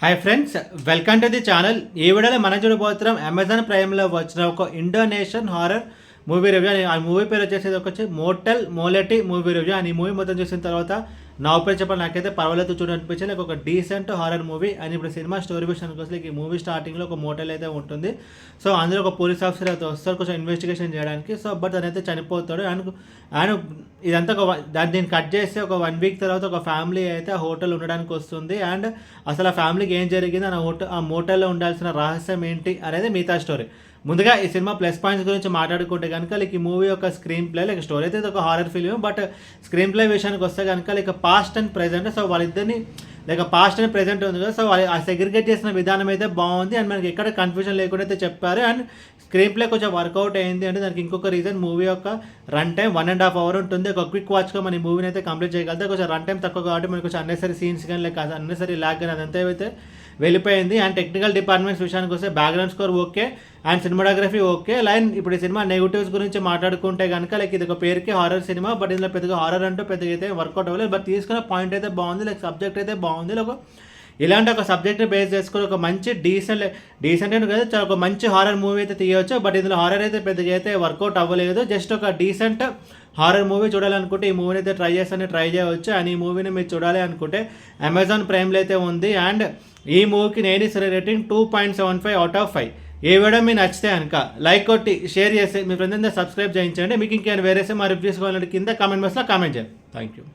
Hi friends, welcome to the channel. ఈ వీడియోలో మనం చూడబోతున్నాం అమెజాన్ ప్రైమ్లో వచ్చిన ఒక ఇండోనేషియన్ హారర్ మూవీ రివ్యూ. ఆ మూవీ పేరు వచ్చేసి మోటల్ మోలెటి మూవీ రివ్యూ. అండ్ ఈ మూవీ మొత్తం చూసిన తర్వాత నా ఒపీనియన్ చెప్పాలి, నాకైతే పర్వాలేదు చూడనిపించింది. ఒక డీసెంట్ హారర్ మూవీ. అండ్ ఇప్పుడు సినిమా స్టోరీ విషయానికి వస్తే ఈ మూవీ స్టార్టింగ్లో ఒక మోటల్ అయితే ఉంటుంది. సో అందులో ఒక పోలీస్ ఆఫీసర్ అయితే వస్తారు కొంచెం ఇన్వెస్టిగేషన్ చేయడానికి. సో బట్ తనైతే చనిపోతాడు. అండ్ ఇదంతా దీన్ని కట్ చేస్తే ఒక 1 వీక్ తర్వాత ఒక ఫ్యామిలీ అయితే ఆ హోటల్ ఉండడానికి వస్తుంది. అండ్ అసలు ఆ ఫ్యామిలీకి ఏం జరిగింది, ఆ మోటల్లో ఉండాల్సిన రహస్యం ఏంటి అనేది మిగతా స్టోరీ. ముందుగా ఈ సినిమా ప్లస్ పాయింట్స్ గురించి మాట్లాడుకుంటే కనుక ఈ మూవీ యొక్క స్క్రీన్ ప్లే స్టోరీ అయితే ఇది ఒక horror film. But screen play విషయానికి వస్తే కనుక పాస్ట్ అండ్ ప్రెజెంట్, సో వాళ్ళిద్దరిని పాస్ట్ అండ్ ప్రెజెంట్ ఉంది కదా, సో ఆ సెగ్రిగేట్ చేసిన విధానం అయితే బాగుంది. అండ్ మనకి ఎక్కడ కన్ఫ్యూజన్ లేకుండా అయితే చెప్పారు. అండ్ స్క్రీన్ ప్లే కొంచెం వర్కౌట్ అయింది. అంటే దానికి ఇంకొక రీజన్, మూవీ యొక్క రన్ టైం 1.5 hours ఉంటుంది. ఒక క్విక్ వాచ్గా మన మూవీని అయితే కంప్లీట్ చేయగలిగితే కొంచెం రన్ టైం తక్కువ కాబట్టి మనకు కొంచెం అన్నెసరీ సీన్స్ కానీ అన్నెసరీ ల్యాగ్ కానీ అదంతా అయితే వెళ్ళిపోయింది. అండ్ టెక్నికల్ డిపార్ట్మెంట్స్ విషయానికి వస్తే background score okay, and cinematography okay. ఇప్పుడు ఈ సినిమా నెగిటివ్స్ గురించి మాట్లాడుకుంటే కనుక ఇది ఒక పేరుకి హారర్ సినిమా. బట్ ఇందులో పెద్దగా హారర్ అంటూ పెద్దగా అయితే వర్కౌట్ అవ్వలేదు. బట్ తీసుకున్న పాయింట్ అయితే బాగుంది, సబ్జెక్ట్ అయితే బాగుంది. ఇలాంటి ఒక సబ్జెక్ట్ని బేస్ చేసుకుని ఒక మంచి డీసెంట్ అని కదా, చాలా ఒక మంచి హారర్ మూవీ అయితే తీయవచ్చు. బట్ ఇందులో హారర్ అయితే పెద్దగా అయితే వర్కౌట్ అవ్వలేదు. జస్ట్ ఒక డీసెంట్ హారర్ మూవీ చూడాలనుకుంటే ఈ మూవీని అయితే ట్రై చేయవచ్చు. అండ్ ఈ మూవీని మీరు చూడాలి అనుకుంటే అమెజాన్ ప్రైమ్లో అయితే ఉంది. అండ్ ఈ మూవీకి నేను ఇస్తున్న రేటింగ్ 2.75/5. ఈ వీడియో మీకు నచ్చితే కనుక లైక్ కొట్టి షేర్ చేసి మీ ఫ్రెండ్స్ సబ్స్క్రైబ్ చేయించండి. మీకు ఇంకేమైనా వేరే మా రివ్యూస్ కావాలంటే కింద కామెంట్ బాక్స్లో కామెంట్ చేయండి. Thank you.